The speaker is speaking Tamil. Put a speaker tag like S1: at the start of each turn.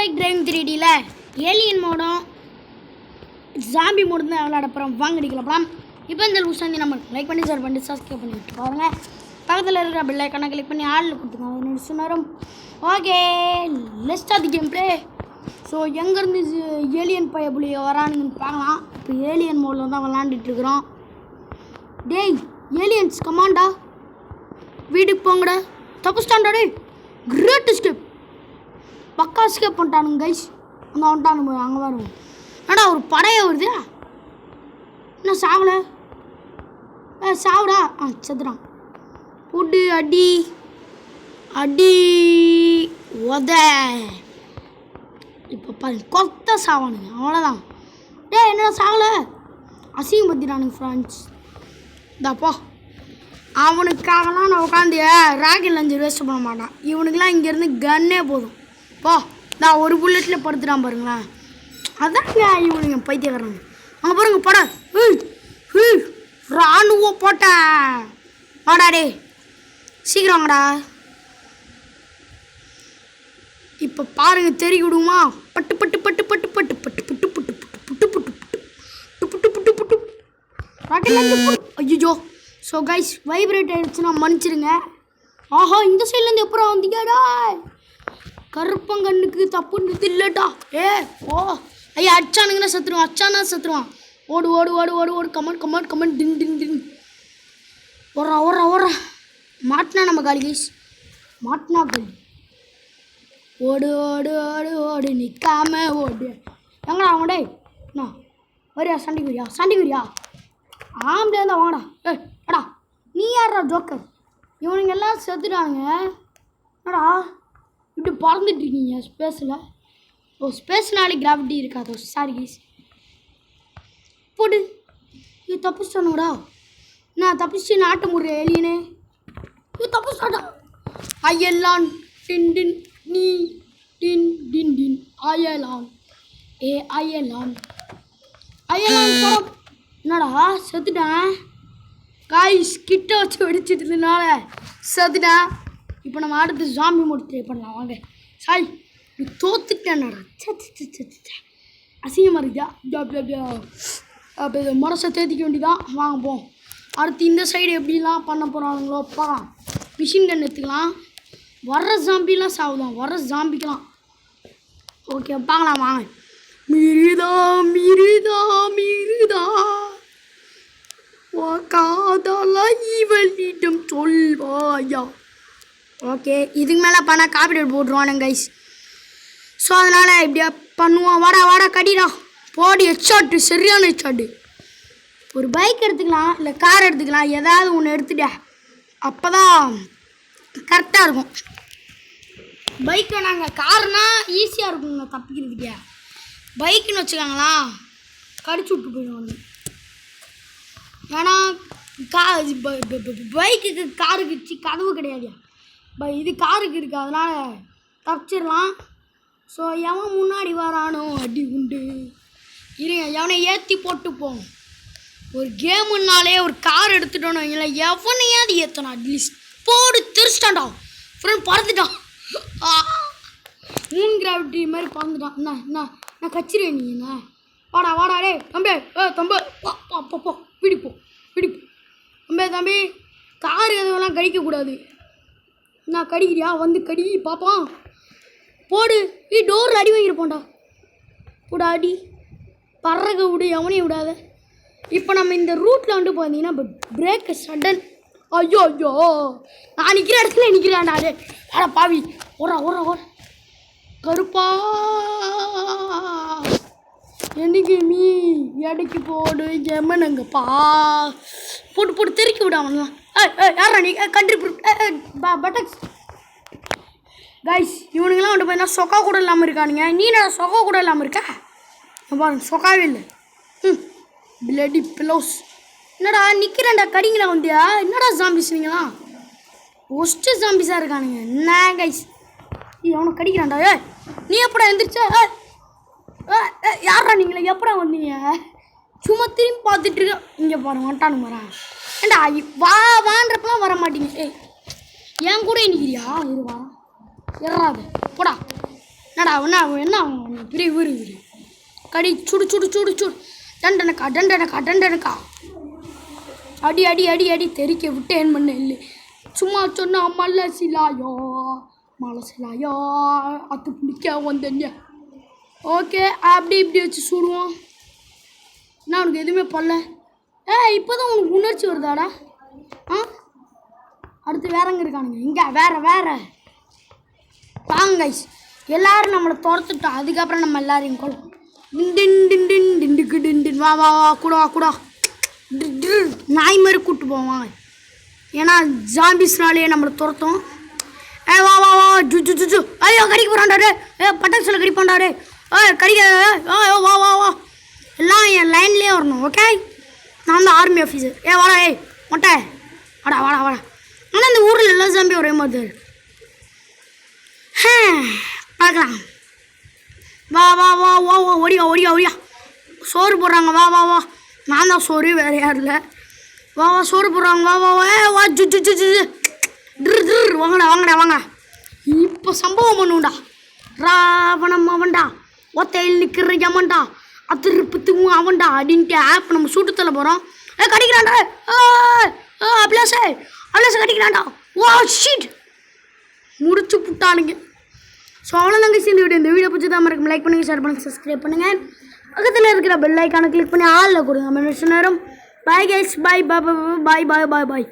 S1: லைக் டிரைவிங் 3Dயில் ஏலியன் மோடும் ஜாம்பி மோடும் தான் விளையாட போகிறோம். வாங்க அடிக்கலாம். இப்போ இந்த லூசாந்தி நம்ம லைக் பண்ணி ஷேர் பண்ணி சப்ஸ்கிரைப் பண்ணிட்டு பாருங்கள். பக்கத்தில் இருக்கிற பெல் ஐக்கானை கிளிக் பண்ணி ஆளில் கொடுத்துருக்காங்க. என்னோட சொன்னாரும் okay let's start the game play. So எங்கேருந்து ஏலியன் பயப்புலிய வரானுங்கன்னு பார்க்கலாம். இப்போ ஏலியன் மோடில் தான் விளாண்டுட்டுருக்குறோம். டேய் ஏலியன்ஸ் கமாண்டா, வீட்டுக்கு போங்கடா. தப்பு ஸ்டாண்டா டே, கிரேட் ஸ்டெப். பக்கா ஸ்கேப் பண்ணிட்டானுங்க கைஸ். அந்த வந்துட்டானுங்க அங்கே வருவோம். ஏடா ஒரு படையை வருது. என்ன சாவலை? சாவுடா. செத்துறான். புட்டு அடி அடி உத. இப்போ பாரு கொத்த சாவானுங்க, அவ்வளோதான். டே என்னடா சாவலை? அசிங்கம் பற்றிட்டானுங்க ஃப்ரெண்ட்ஸ். இதாப்போ அவனுக்காகலாம் நான் உட்காந்து ராக்கெட் லஞ்சர் வேஸ்ட் பண்ண மாட்டான். இவனுக்கெல்லாம் இங்கேருந்து கன்னே போதும். போ நான் ஒரு புல்லட்டில் படுத்துட்டான் பாருங்களேன். அதாங்க இவனுங்க பைத்தியக்காரங்க. அங்கே பாருங்க பட ராணுவம் போட்டேன். வாடா டே சீக்கிரங்கடா. இப்போ பாருங்க தெரிய விடுமா. பட்டு பட்டு பட்டு பட்டு பட்டு பட்டு புட்டு புட்டு புட்டு புட்டு புட்டு புட்டு புட்டு புட்டு புட்டு ராக்கெட் லஞ்சர். ஐயோ ஸோ கைஸ் வைப்ரேட் ஆகிடுச்சுன்னா மன்னிச்சிடுங்க. ஆஹா இந்த சைட்லேருந்து எப்பறம் வந்தீங்கடா. கருப்பங்கண்ணுக்கு தப்புன்றது இல்லைட்டா. ஓ ஐயா அச்சானுங்கன்னா செத்துருவான். அச்சானா செத்துருவான். ஓடு ஓடு ஓடு ஓடு ஓடு. கமெண்ட் கமெண்ட் கமெண்ட் டின் டின் டின். ஓடுறா ஓடுறா ஓடுறா. மாட்டினா நம்ம காலி கைஸ், மாட்டினா காலி. ஓடு ஓடு ஓடு ஓடு நிற்காம ஓடு. எங்கடா அவங்க டே என்ன வரியா? சண்டைக்கு வரியா? சண்டைக்கு வரியா? ஆம்பளே தான் வாங்கடா. அடா நீ யாரா ஜோக்கர்? இவனுங்க எல்லாம் செத்துட்டானுங்க. என்னடா இப்படி பறந்துட்டுருக்கீங்க ஸ்பேஸில்? ஓ ஸ்பேஸ்னாலே கிராவிட்டி இருக்காதோ. Sorry guys. போடு. இது தப்பிச்சிட்டானுங்கடா. நான் தப்பிச்சு நாட்டு முறை ஏலியனே. இது தப்பிச்சிட்டாடா. அயலான் டின் டின் நீ டின் டின் டின் அயலான் அயலான் அயலான் படம். என்னடா செத்துட்டேன் காய்ஸ். கிட்ட வச்சு வெடிச்சிட்டதுனால செத்துட்டேன். இப்போ நம்ம அடுத்து ஜாம்பி மோட் ட்ரை பண்ணலாம் வாங்க. சாய் நீ தோத்துட்டேன்னாடா. அசிங்கமாக இருக்குதா? அப்போ இதை முரசை தேத்திக்க வேண்டியதான். வாங்க போம். அடுத்து இந்த சைடு எப்படிலாம் பண்ண போகிறானுங்களோ பார்க்கலாம். மிஷின் கன் எடுத்துக்கலாம். வர்ற ஜாம்பிலாம் சாவுதான். வர்ற ஜாம்பிக்கலாம். ஓகே பார்க்கலாம் வாங்க. மிருதா மிருதா மிருதா காதலா இவளிடம் சொல்வாயா. ஓகே இதுக்கு மேலே பண்ணால் காப்பிரைட் போட்டுருவானுங்க கைஸ். ஸோ அதனால் இப்படியா பண்ணுவோம். வாடா வாடா கடிடா. போடி ஹெட்ஷாட்டு, சரியான ஹெட்ஷாட்டு. ஒரு பைக் எடுத்துக்கலாம் இல்லை கார் எடுத்துக்கலாம். ஏதாவது ஒன்று எடுத்துட்டா அப்போ தான் கரெக்டாக இருக்கும். பைக்கை நாங்கள் காருனால் ஈஸியாக இருக்குங்க தப்பிக்கிறதுக்கே. பைக்குன்னு வச்சுக்காங்களா கடிச்சு விட்டு போயிடுவாங்க. ஏன்னா பைக்குக்கு காருக்கு கதவு கிடையாது. இது காருக்கு இருக்குது, அதனால் தப்பிச்சிடலாம். ஸோ எவன் முன்னாடி வரானோ அடி உண்டு. இருங்க எவனை ஏற்றி போட்டுப்போம். ஒரு கேமுன்னாலே ஒரு கார் எடுத்துட்டோன்னு இல்லை எவனையாவது ஏற்றணும் அட்லீஸ்ட். போடு தெரிச்சிட்டான்டா ஃப்ரெண்ட். பறந்துட்டான். மூன் கிராவிட்டி மாதிரி பறந்துட்டான். என்ன நான் கச்சிருவேன். நீ என்ன வாடா வாடா டே தம்பி. தம்பி போ பிடிப்போம் பிடிப்போம். தம்பி கார் எதுவெல்லாம் கடிக்கக்கூடாது. நான் கடிக்கிறியா? வந்து கடி பார்ப்போம். போடு. டோரில் அடி வாங்கியிருப்போண்டா. போடா அடி. பறக்க விடு, எவனையும் விடாத. இப்போ நம்ம இந்த ரூட்டில் வந்து பார்த்தீங்கன்னா பிரேக்கு சடன். ஐயோ ஐயோ நான் நிற்கிற இடத்துல நிற்கிறேன்டா. அது அட பாவி. ஓடுறா ஓடுறா ஓடுற கருப்பா. எனக்கு நீ எடைக்கு போடு எமனுங்கப்பா. போட்டு போட்டு தெறிக்க விடாமலாம். யாரா நீ கண்ட்ரி பட்டக்ஸ் கைஸ். இவனுங்கெல்லாம் வந்து பார்த்தீங்கன்னா சொக்கா கூட இல்லாமல் இருக்கானுங்க. நீ நான் சொக்கா கூட இல்லாமல் இருக்கா பாருங்க. சொக்காவே இல்லை. பிளடி பிளோஸ். என்னடா நிற்கிறேன்டா கடிங்களா வந்தியா? என்னடா ஜாம்பிஸ் நீங்களாம் ஒஸ்ட்டு ஜாம்பிஸாக இருக்கானுங்க. என்ன கைஸ் அவனை கடிக்கிறான்டா. நீ எப்படா எழுந்திரிச்சா? யாரா நீங்களே எப்படா வந்தீங்க? சும்மா திரும்பி பார்த்துட்டு இருக்க. இங்கே பாருங்க வந்துட்டானு வரேன். ஏண்டா வா வான்றப்பெல்லாம் வர மாட்டீங்க. என் கூட நிற்கிறியா? இருவா ஏறாது போடா. என்ன பெரிய ஊரு கடி சுடு சுடு சுடு சுடு தண்டனக்கா அடி அடி அடி அடி தெறிக்க விட்டு ஏன் பண்ண இல்லை சும்மா சொன்னா மலை சிலாயோ அது பிடிக்க வந்தேங்க ஓகே அப்படி இப்படி வச்சு சுடுவோம் நான் உனக்கு எதுவுமே பண்ணல இப்போ தான் உனக்கு உணர்ச்சி வருதாடா அடுத்து வேறங்க இருக்கானுங்க இங்கே வேற வாங்க எல்லாரும் நம்மளை துரத்துட்டோம் அதுக்கப்புறம் நம்ம எல்லாரையும் கொள்ளும் டிண்டுக்கு வா கூட நாய் மாதிரி கூப்பிட்டு போவாங்க ஏன்னா ஜாம்பிஸ்னாலேயே நம்மளை துரத்தோம் வா ஜு ஐயோ கடிக்க போகிறான்டாரு பட்டாக்ஸில் கடிப்பான்டாரு கடிக்க வா எல்லாம் என் லைன்லேயே வரணும் ஓகே நான் தான் ஆர்மி ஆஃபீஸர் வாடா மொட்டை வாடா ஆனால் இந்த ஊரில் எல்லா ஜாம்பி ஒரே மாதிரி பார்க்கலாம் வா ஓடியா சோறு போடுறாங்க வா நான் தான் சோறு வேறு யாரும் இல்லை வா சோறு போடுறாங்க வா ஜு வாங்கடா இப்போ சம்பவம் பண்ணுண்டா ராவணம் அவன்டா ஒத்தையில் நிற்கிற யமன்டா அதிருப்பத்து அவன்டா அப்படின்ட்டு ஆப் நம்ம சூட்டு தள்ள போகிறோம் கடிக்கிறான்டா அபிலாசே கடிக்கிறான்டா வா ஷீட் முடிச்சு புட்டானுங்க ஸோ அவ்வளோதாங்க இந்த வீடியோ பிடிச்சி தான் மறக்கும் லைக் பண்ணுங்கள் ஷேர் பண்ணுங்கள் சப்ஸ்கிரைப் பண்ணுங்கள் பக்கத்தில் இருக்கிற பெல் ஐக்கானை கிளிக் பண்ணி ஆளில் கொடுங்க நேரம் பாய் கைஸ் பாய்